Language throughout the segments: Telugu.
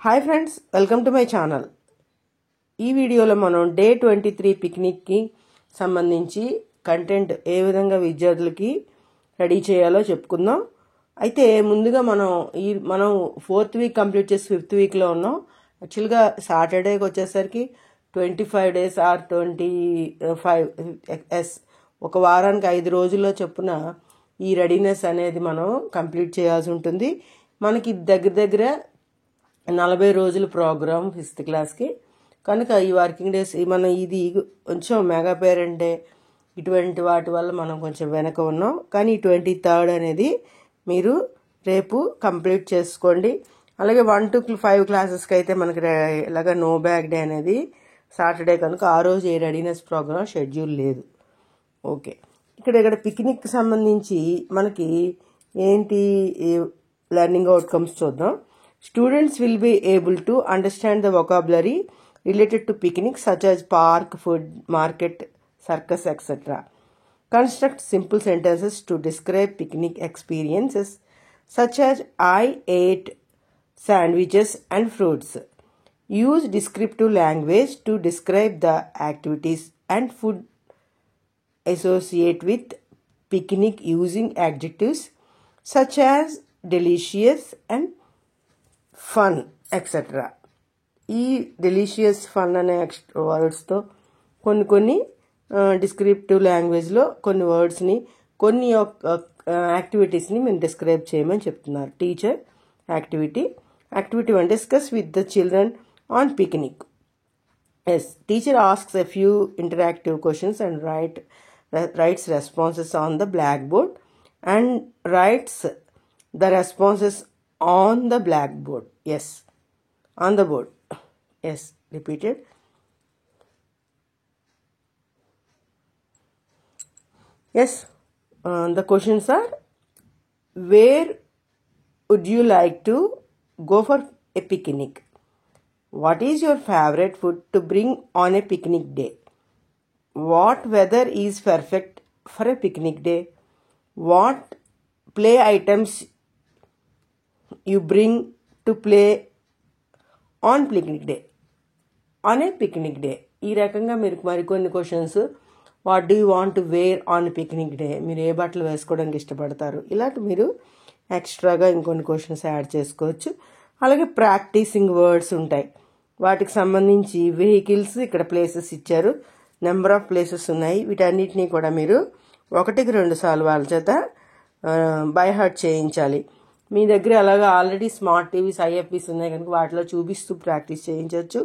Hi friends, welcome to my channel. ఈ వీడియోలో మనం డే 23 పిక్నిక్కి సంబంధించి కంటెంట్ ఏ విధంగా విద్యార్థులకి రెడీ చేయాలో చెప్పుకుందాం. అయితే ముందుగా మనం 4th వీక్ కంప్లీట్ చేసి 5th వీక్లో ఉన్నాం. యాక్చువల్గా సాటర్డేకి వచ్చేసరికి 25 డేస్ ఆర్ 25 ఒక వారానికి 5 రోజుల్లో చొప్పున ఈ రెడీనెస్ అనేది మనం కంప్లీట్ చేయాల్సి ఉంటుంది. మనకి దగ్గర 40 రోజుల ప్రోగ్రామ్ 5th క్లాస్కి. కనుక ఈ వర్కింగ్ డేస్ మనం ఇది కొంచెం మెగా పేరెంట్ డే ఇటువంటి వాటి వల్ల మనం కొంచెం వెనక ఉన్నాం. కానీ 23rd అనేది మీరు రేపు కంప్లీట్ చేసుకోండి. అలాగే 1 to 5 క్లాసెస్కి అయితే మనకి ఇలాగ నో బ్యాగ్ డే అనేది సాటర్డే, కనుక ఆ రోజు ఏ రెడీనెస్ ప్రోగ్రామ్ షెడ్యూల్ లేదు. ఓకే, ఇక్కడ పిక్నిక్ సంబంధించి మనకి ఏంటి లెర్నింగ్ అవుట్కమ్స్ చూద్దాం. Students will be able to understand the vocabulary related to picnic such as park, food, market, circus, etc. Construct simple sentences to describe picnic experiences such as I ate sandwiches and fruits. Use descriptive language to describe the activities and food associated with picnic using adjectives such as delicious and fun etcetera. ఈ డెలిషియస్, ఫన్ అనే వర్డ్స్తో కొన్ని డిస్క్రిప్టివ్ లాంగ్వేజ్లో కొన్ని వర్డ్స్ని, కొన్ని యాక్టివిటీస్ని మేము డిస్క్రైబ్ చేయమని చెప్తున్నారు teacher. Activity 1, discuss with the children on picnic. Yes, teacher asks a few interactive questions and writes responses on the blackboard and writes the responses on the blackboard. Yes, on the board. Yes, repeated. Yes, the questions are: where would you like to go for a picnic? What is your favorite food to bring on a picnic day? What weather is perfect for a picnic day? What play items you bring to play on picnic day? On a picnic day. ఈ రకంగా మీరు మరికొన్ని questions. What do you want to wear on picnic day? మీరు ఏ బట్టలు వేసుకోవడానికి ఇష్టపడతారు? ఇలాంటి మీరు ఎక్స్ట్రాగా ఇంకొన్ని క్వశ్చన్స్ యాడ్ చేసుకోవచ్చు. అలాగే ప్రాక్టీసింగ్ వర్డ్స్ ఉంటాయి. వాటికి సంబంధించి వెహికల్స్, ఇక్కడ ప్లేసెస్ ఇచ్చారు, నెంబర్ ఆఫ్ ప్లేసెస్ ఉన్నాయి. వీటన్నిటినీ కూడా మీరు 1కి 2 సార్లు వాళ్ళ చేత బై హార్ట్ చేయించాలి. మీ దగ్గర అలాగా ఆల్రెడీ స్మార్ట్ టీవీస్, ఐఎఫ్ఈస్ ఉన్నాయి కనుక వాటిలో చూపిస్తూ ప్రాక్టీస్ చేయించవచ్చు.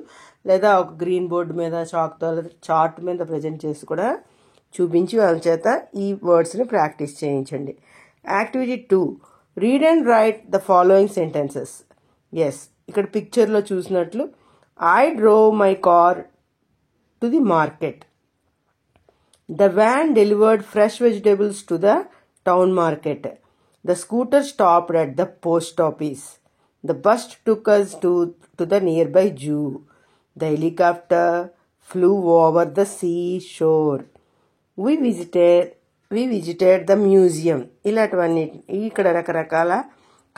లేదా ఒక గ్రీన్ బోర్డు మీద చాక్తో చార్ట్ మీద ప్రజెంట్ చేసి కూడా చూపించి వాళ్ళ చేత ఈ వర్డ్స్ని ప్రాక్టీస్ చేయించండి. Activity 2, read and write the following sentences. Yes, ఇక్కడ పిక్చర్లో చూసినట్లు I drove my car to the market. The van delivered fresh vegetables to the town market. The scooter stopped at the post office. The bus took us to the nearby zoo. The helicopter flew over the seashore. We visited the museum. ఇలాంటివన్నీ ఇక్కడ రకరకాల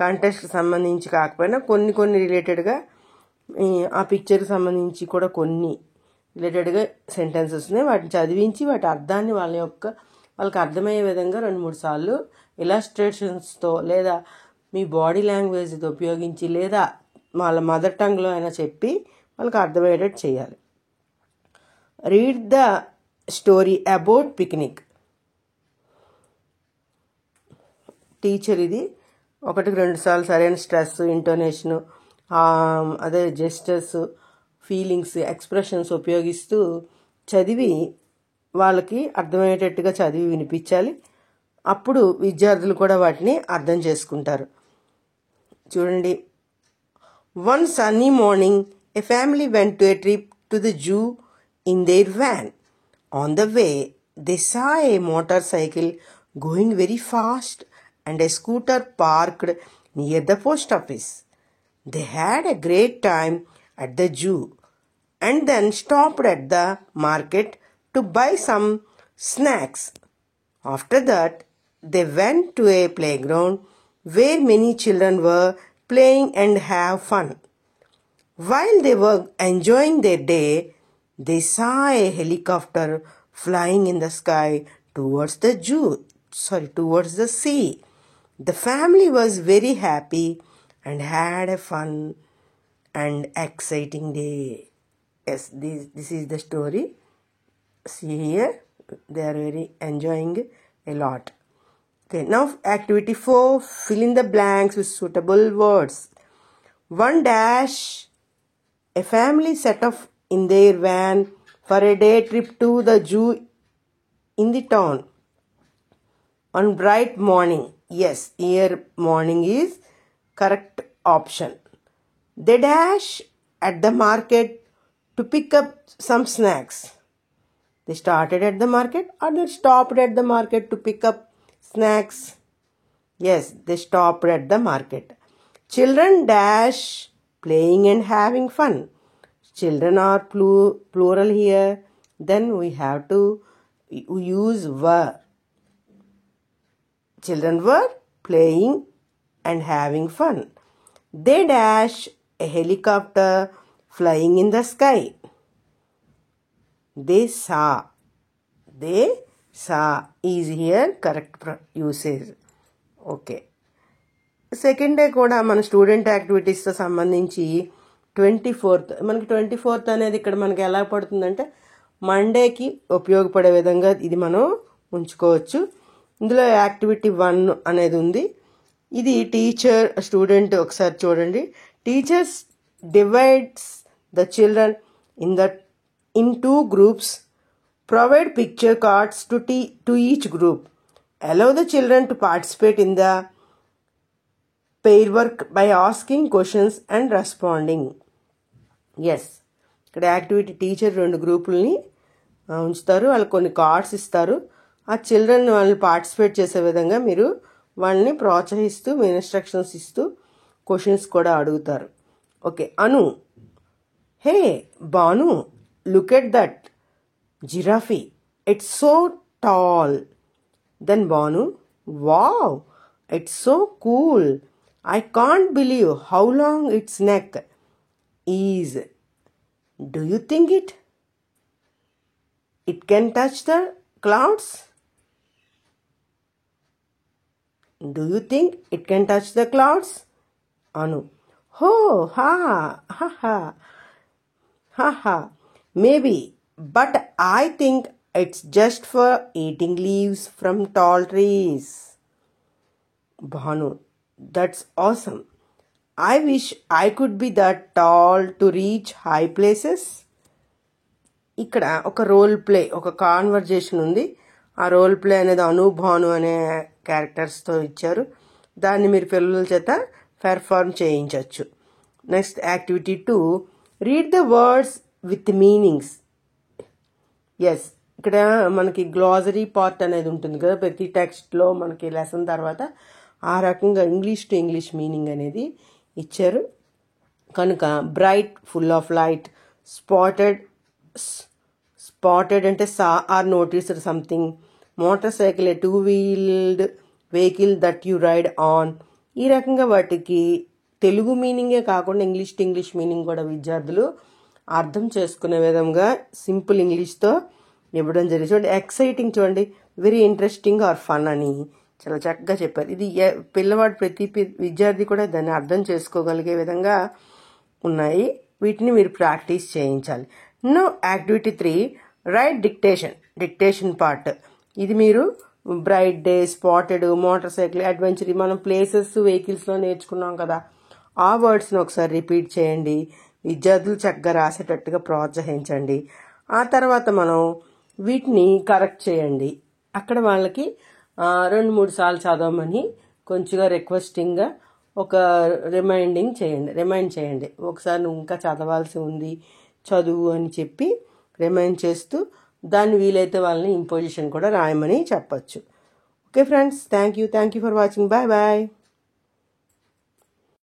కాంటెక్స్ట్ సంబంధించి కాకపోయినా కొన్ని రిలేటెడ్గా ఆ పిక్చర్కి సంబంధించి కూడా కొన్ని రిలేటెడ్గా సెంటెన్సెస్ ఉన్నాయి. వాటిని చదివించి వాటి అర్థాన్ని వాళ్ళకి అర్థమయ్యే విధంగా 2-3 సార్లు ఇలాస్ట్రేషన్స్తో లేదా మీ బాడీ లాంగ్వేజ్తో ఉపయోగించి లేదా వాళ్ళ మదర్ టంగ్లో అయినా చెప్పి వాళ్ళకి అర్థమయ్యేటట్టు చేయాలి. Read the story about picnic. Teacher ఇది 1కి 2 సార్లు సరైన స్ట్రెస్, ఇంటోనేషను, అదే జెస్టర్స్, ఫీలింగ్స్, ఎక్స్ప్రెషన్స్ ఉపయోగిస్తూ చదివి వాళ్ళకి అర్థమయ్యేటట్టుగా చదివి వినిపించాలి. అప్పుడు విద్యార్థులు కూడా వాటిని అర్థం చేసుకుంటారు. చూడండి. One Sunny morning a family went to a trip to the zoo in there van. On the way they saw A motor cycle going very fast and a scooter parked near the post office. They had a great time at the zoo and then stopped at the market to buy some snacks. After that, they went to a playground where many children were playing and have fun. While they were enjoying their day, they saw a helicopter flying in the sky towards towards the sea. The family was very happy and had a fun and exciting day. Yes, this is the story. See here, they are very enjoying a lot. Okay, now activity 4, fill in the blanks with suitable words. 1 dash, a family set off in their van for a day trip to the zoo in the town. On bright morning, yes, here morning is correct option. They dash at the market to pick up some snacks. They started at the market or they stopped at the market to pick up snacks? Yes, they stopped at the market. Children dash playing and having fun. Children are plural here. Then we have to use were. Children were playing and having fun. They dash a helicopter flying in the sky. They saw. They saw is here correct usage. Okay, second day కూడా మన స్టూడెంట్ యాక్టివిటీస్తో సంబంధించి 24th మనకి 24th అనేది ఇక్కడ మనకి ఎలా పడుతుందంటే మండేకి ఉపయోగపడే విధంగా ఇది మనం ఉంచుకోవచ్చు. ఇందులో యాక్టివిటీ 1 అనేది ఉంది. ఇది టీచర్ స్టూడెంట్ ఒకసారి చూడండి. Teachers divides the children in 2 groups. Provide picture cards to each group. Allow the children to participate in the pair work by asking questions and responding. Yes, ఇక్కడ యాక్టివిటీ టీచర్ 2 గ్రూపుల్ని ఉంచుతారు. వాళ్ళకి కొన్ని కార్డ్స్ ఇస్తారు. ఆ చిల్డ్రన్ వాళ్ళని పార్టిసిపేట్ చేసే విధంగా మీరు వాళ్ళని ప్రోత్సహిస్తూ ఇన్స్ట్రక్షన్స్ ఇస్తూ క్వశ్చన్స్ కూడా అడుగుతారు. Okay, Anu, hey Banu, look at that giraffe. It's so tall. Then Banu, wow, it's so cool. I can't believe how long its neck is. Do you think it can touch the clouds? Do you think it can touch the clouds? Anu, oh, ha, ha, ha, ha, ha. Maybe, but I think it's just for eating leaves from tall trees. Bhanu, that's awesome. I wish I could be that tall to reach high places. ఇక్కడ ఒక రోల్ ప్లే, ఒక కాన్వర్జేషన్ ఉంది. ఆ రోల్ ప్లే అనేది అను భాను అనే క్యారెక్టర్స్తో ఇచ్చారు. దాన్ని మీరు పిల్లల చేత పెర్ఫార్మ్ చేయించవచ్చు. Next activity 2, read the words with meanings. Yes, ఇక్కడ మనకి గ్లాజరీ పార్ట్ అనేది ఉంటుంది కదా ప్రతి టెక్స్ట్లో మనకి లెసన్ తర్వాత. ఆ రకంగా ఇంగ్లీష్ టు ఇంగ్లీష్ మీనింగ్ అనేది ఇచ్చారు కనుక bright, full of light, spotted అంటే saw or noticed something, motor cycle a 2-wheeled vehicle that you ride on. ఈ రకంగా వాటికి తెలుగు మీనింగే కాకుండా ఇంగ్లీష్ టు ఇంగ్లీష్ మీనింగ్ కూడా విద్యార్థులు అర్థం చేసుకునే విధంగా సింపుల్ ఇంగ్లీష్తో ఇవ్వడం జరిగింది. చూడండి, ఎక్సైటింగ్ చూడండి, వెరీ ఇంట్రెస్టింగ్ ఆర్ ఫన్ అని చాలా చక్కగా చెప్పారు. ఇది పిల్లవాడు ప్రతి విద్యార్థి కూడా దాన్ని అర్థం చేసుకోగలిగే విధంగా ఉన్నాయి. వీటిని మీరు ప్రాక్టీస్ చేయించాలి. Now activity 3, right dictation part. ఇది మీరు bright day, spotted, motor cycle, adventure మనం ప్లేసెస్ వెహికల్స్లో నేర్చుకున్నాం కదా, ఆ వర్డ్స్ని ఒకసారి రిపీట్ చేయండి. విద్యార్థులు చక్కగా రాసేటట్టుగా ప్రోత్సహించండి. ఆ తర్వాత మనం వీటిని కరెక్ట్ చేయండి. అక్కడ వాళ్ళకి 2-3 సార్లు చదవమని కొంచెంగా రిక్వెస్టింగ్గా ఒక రిమైండ్ చేయండి. ఒకసారి నువ్వు ఇంకా చదవాల్సి ఉంది, చదువు అని చెప్పి రిమైండ్ చేస్తూ దాన్ని వీలైతే వాళ్ళని ఇంపోజిషన్ కూడా రాయమని చెప్పచ్చు. Okay friends, thank you for watching. Bye bye.